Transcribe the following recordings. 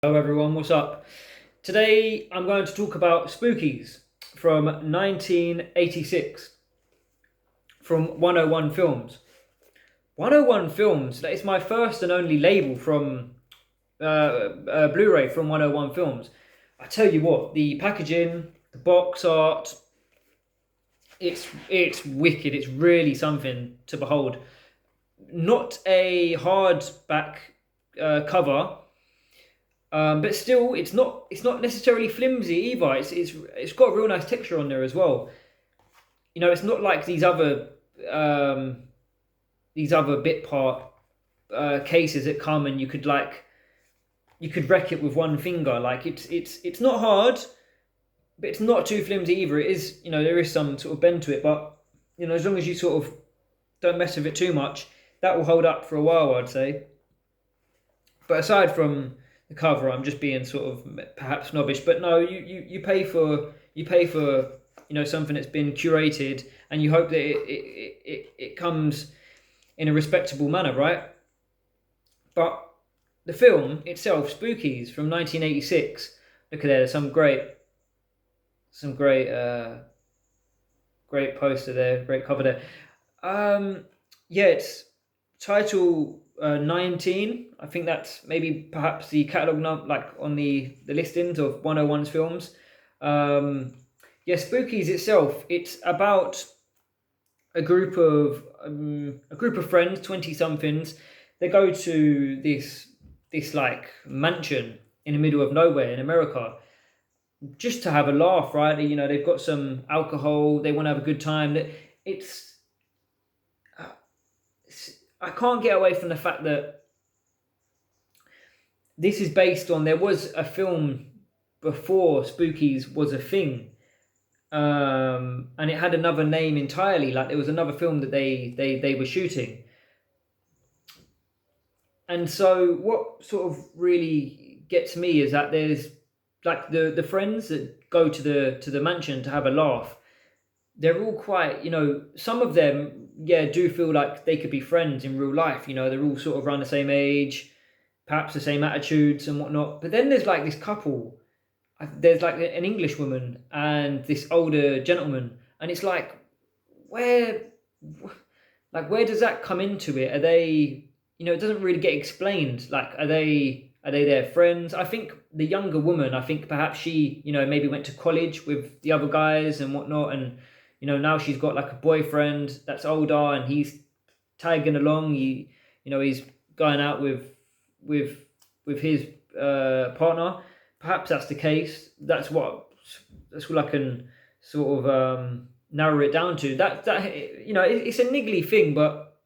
Hello everyone, what's up? Today I'm going to talk about Spookies from 1986 from 101 Films. 101 Films, that is my first and only label from Blu-ray from 101 Films. I tell you what, the packaging, the box art, it's wicked. It's really something to behold. Not a hardback cover. But still, it's not necessarily flimsy either. It's got a real nice texture on there as well. It's not like these other bit part cases that come and you could wreck it with one finger. Like it's not hard, but it's not too flimsy either. It is, there is some sort of bend to it, but as long as you sort of don't mess with it too much, that will hold up for a while, I'd say. But aside from the cover, I'm just being sort of perhaps snobbish. But no, you pay for something that's been curated, and you hope that it comes in a respectable manner, right? But the film itself, Spookies from 1986. Look at there, some great poster there, great cover there. Yeah, it's title 19. I think that's maybe perhaps the catalog number, like on the listings of 101's films. Yeah, Spookies itself, it's about a group of friends, 20 somethings. They go to this like mansion in the middle of nowhere in America just to have a laugh, right? They've got some alcohol, they want to have a good time. It's I can't get away from the fact that this is based on, there was a film before Spookies was a thing, and it had another name entirely. Like there was another film that they were shooting, and so what sort of really gets me is that there's like the friends that go to the mansion to have a laugh. They're all quite, some of them, yeah, do feel like they could be friends in real life. They're all sort of around the same age, perhaps the same attitudes and whatnot. But then there's like this couple. There's like an English woman and this older gentleman, and it's like, where, where does that come into it? Are they, it doesn't really get explained. Like, are they their friends? I think the younger woman, I think perhaps she, maybe went to college with the other guys and whatnot, and now she's got like a boyfriend that's older, and he's tagging along. He's going out with with his partner. Perhaps that's the case. That's what I can sort of narrow it down to. It's a niggly thing, but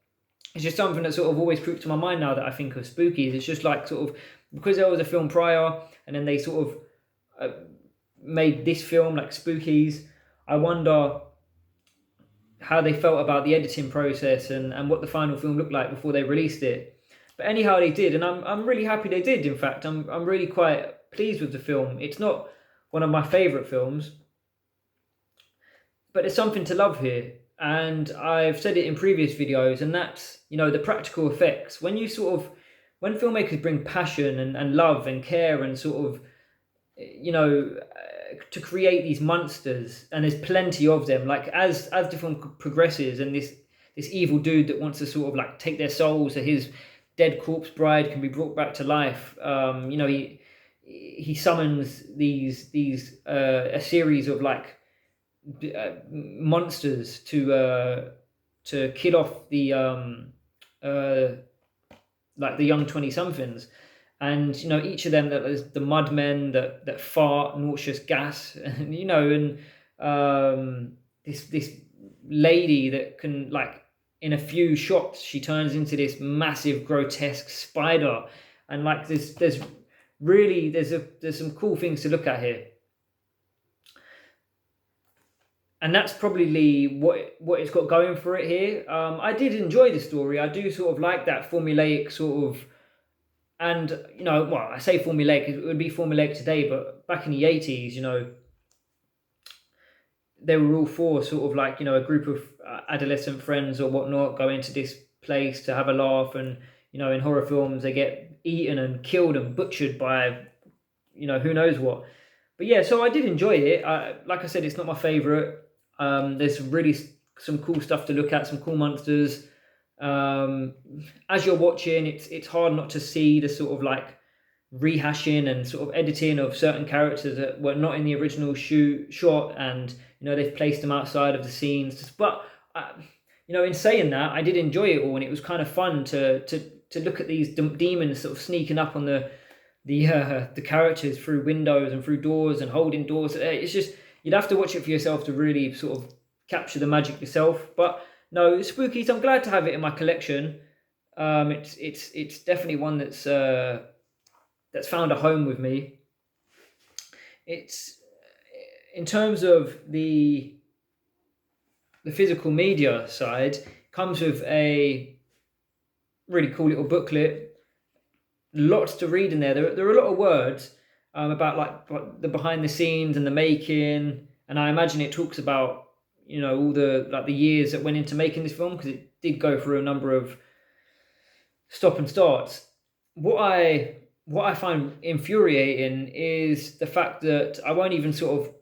it's just something that sort of always creeps to my mind now that I think of Spookies. It's just like sort of, because there was a film prior, and then they sort of made this film like Spookies. I wonder how they felt about the editing process and what the final film looked like before they released it. But anyhow, they did, and I'm really happy they did. In fact, I'm really quite pleased with the film. It's not one of my favourite films, but there's something to love here. And I've said it in previous videos, and that's, the practical effects. When filmmakers bring passion and love and care and sort of, to create these monsters, and there's plenty of them. Like as the film progresses, and this evil dude that wants to sort of like take their souls, so his dead corpse bride can be brought back to life. He summons a series of like monsters to kill off the like the young 20 somethings, and each of them, that is the mudmen that fart nauseous gas, and this lady that can, like, in a few shots she turns into this massive grotesque spider, and like there's really there's some cool things to look at here. And that's probably what it's got going for it here. I did enjoy the story. I do sort of like that formulaic sort of, and well, I say formulaic, it would be formulaic today, but back in the 80s, they were all for sort of like, a group of adolescent friends or whatnot go into this place to have a laugh, and in horror films they get eaten and killed and butchered by who knows what. But yeah, so I did enjoy it. Like I said, it's not my favorite. There's really some cool stuff to look at, some cool monsters. As you're watching, it's hard not to see the sort of like rehashing and sort of editing of certain characters that were not in the original shot, and they've placed them outside of the scenes. But in saying that, I did enjoy it all, and it was kind of fun to look at these demons sort of sneaking up on the characters through windows and through doors and holding doors. It's just, you'd have to watch it for yourself to really sort of capture the magic yourself. But no, Spookies, I'm glad to have it in my collection. It's definitely one that's found a home with me. It's, in terms of the physical media side, comes with a really cool little booklet. Lots to read in there. There are a lot of words about like the behind the scenes and the making, and I imagine it talks about all the years that went into making this film, because it did go through a number of stop and starts. What I find infuriating is the fact that I won't even sort of,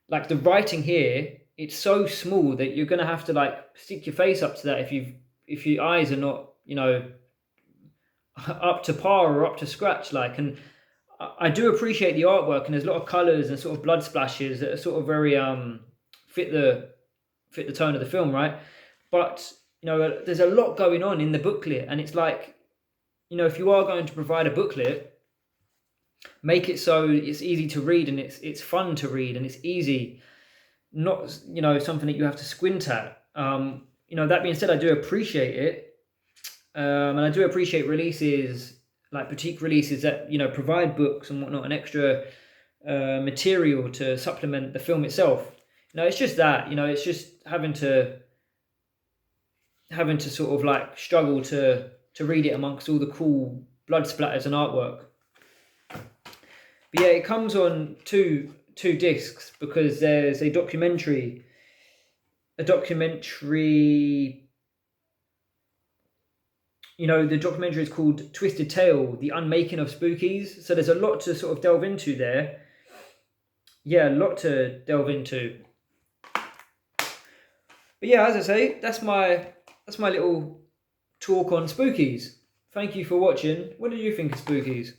like, the writing here, it's so small that you're going to have to like stick your face up to that if your eyes are not up to par or up to scratch. Like, and I do appreciate the artwork, and there's a lot of colors and sort of blood splashes that are sort of very fit the tone of the film, right? But there's a lot going on in the booklet, and it's like, if you are going to provide a booklet, make it so it's easy to read, and it's fun to read, and it's easy, not something that you have to squint at. That being said, I do appreciate it. And I do appreciate releases, like boutique releases that provide books and whatnot, and extra material to supplement the film itself. It's just that it's just having to sort of like struggle to read it amongst all the cool blood splatters and artwork. But yeah, it comes on two discs, because there's a documentary. The documentary is called Twisted Tale: The Unmaking of Spookies. So there's a lot to sort of delve into there. Yeah, a lot to delve into. But yeah, as I say, that's my little talk on Spookies. Thank you for watching. What do you think of Spookies?